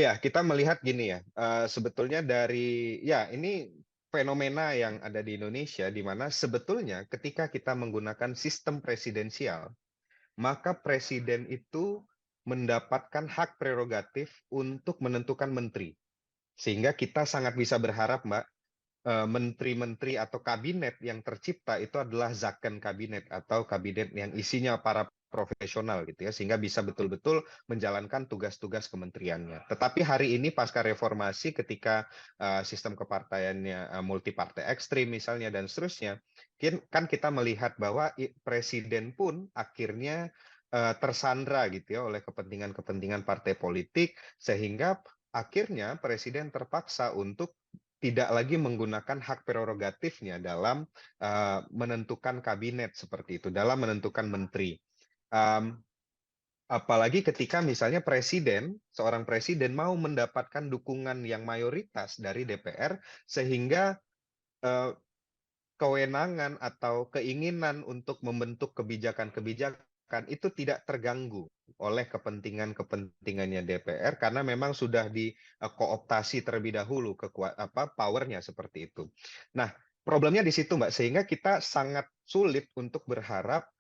Ya, kita melihat gini ya, sebetulnya dari ya ini fenomena yang ada di Indonesia di mana sebetulnya ketika kita menggunakan sistem presidensial, maka presiden itu mendapatkan hak prerogatif untuk menentukan menteri. Sehingga kita sangat bisa berharap, Mbak, menteri-menteri atau kabinet yang tercipta itu adalah zakon kabinet atau kabinet yang isinya para profesional gitu ya, sehingga bisa betul-betul menjalankan tugas-tugas kementeriannya. Tetapi hari ini pasca reformasi ketika sistem kepartaiannya multi partai ekstrim misalnya dan seterusnya, kan kita melihat bahwa presiden pun akhirnya tersandra gitu ya oleh kepentingan-kepentingan partai politik, sehingga akhirnya presiden terpaksa untuk tidak lagi menggunakan hak prerogatifnya dalam menentukan kabinet seperti itu, dalam menentukan menteri. Um, Apalagi ketika misalnya seorang presiden mau mendapatkan dukungan yang mayoritas dari DPR, sehingga uh, kewenangan atau keinginan untuk membentuk kebijakan-kebijakan itu tidak terganggu oleh kepentingan-kepentingannya DPR karena memang sudah dikooptasi terlebih dahulu powernya seperti itu. Nah, problemnya di situ, Mbak, sehingga kita sangat sulit untuk berharap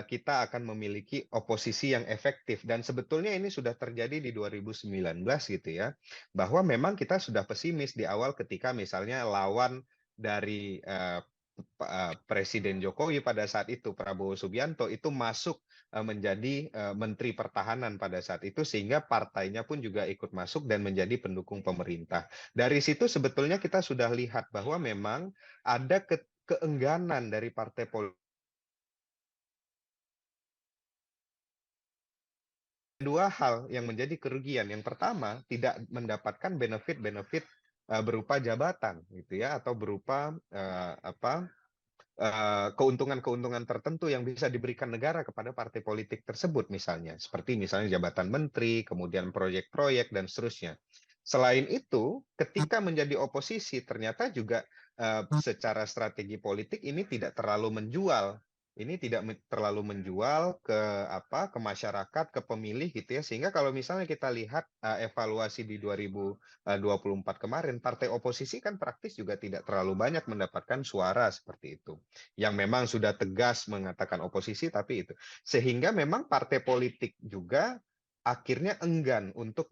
kita akan memiliki oposisi yang efektif dan sebetulnya ini sudah terjadi di 2019 gitu ya, bahwa memang kita sudah pesimis di awal ketika misalnya lawan dari Presiden Jokowi pada saat itu, Prabowo Subianto, itu masuk menjadi Menteri Pertahanan pada saat itu, sehingga partainya pun juga ikut masuk dan menjadi pendukung pemerintah. Dari situ sebetulnya kita sudah lihat bahwa memang ada keengganan dari partai politik. Dua hal yang menjadi kerugian. Yang pertama, tidak mendapatkan benefit-benefit berupa jabatan, gitu ya, atau berupa keuntungan-keuntungan tertentu yang bisa diberikan negara kepada partai politik tersebut misalnya, seperti misalnya jabatan menteri, kemudian proyek-proyek dan seterusnya. Selain itu, ketika menjadi oposisi ternyata juga secara strategi politik ini tidak terlalu menjual. Ini tidak terlalu menjual ke masyarakat, ke pemilih gitu ya. Sehingga kalau misalnya kita lihat evaluasi di 2024 kemarin, partai oposisi kan praktis juga tidak terlalu banyak mendapatkan suara seperti itu, yang memang sudah tegas mengatakan oposisi, tapi itu sehingga memang partai politik juga akhirnya enggan untuk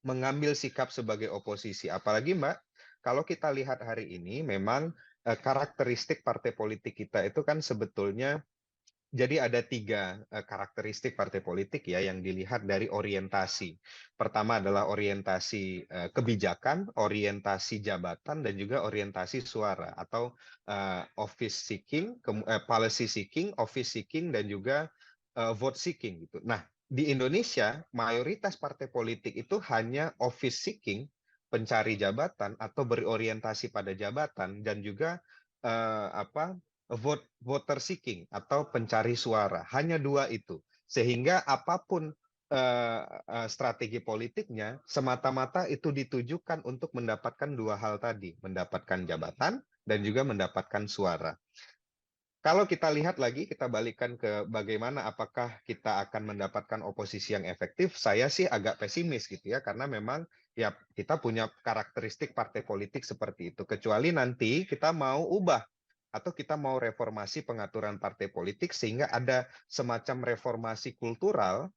mengambil sikap sebagai oposisi. Apalagi, Mbak, kalau kita lihat hari ini memang karakteristik partai politik kita itu kan sebetulnya jadi ada tiga karakteristik partai politik ya yang dilihat dari orientasi. Pertama adalah orientasi kebijakan, orientasi jabatan, dan juga orientasi suara atau office seeking, policy seeking, office seeking, dan juga vote seeking gitu. Nah, di Indonesia mayoritas partai politik itu hanya office seeking, pencari jabatan atau berorientasi pada jabatan, dan juga voter seeking atau pencari suara. Hanya dua itu. Sehingga apapun strategi politiknya semata-mata itu ditujukan untuk mendapatkan dua hal tadi, mendapatkan jabatan dan juga mendapatkan suara. Kalau kita lihat lagi, kita balikkan ke bagaimana apakah kita akan mendapatkan oposisi yang efektif, saya sih agak pesimis gitu ya, karena memang ya kita punya karakteristik partai politik seperti itu. Kecuali nanti kita mau ubah atau kita mau reformasi pengaturan partai politik sehingga ada semacam reformasi kultural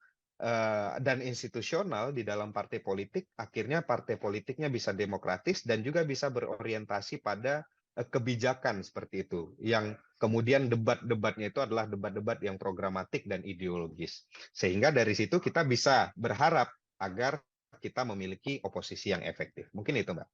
dan institusional di dalam partai politik, akhirnya partai politiknya bisa demokratis dan juga bisa berorientasi pada kebijakan seperti itu, yang kemudian debat-debatnya itu adalah debat-debat yang programatik dan ideologis. Sehingga dari situ kita bisa berharap agar kita memiliki oposisi yang efektif. Mungkin itu, Mbak.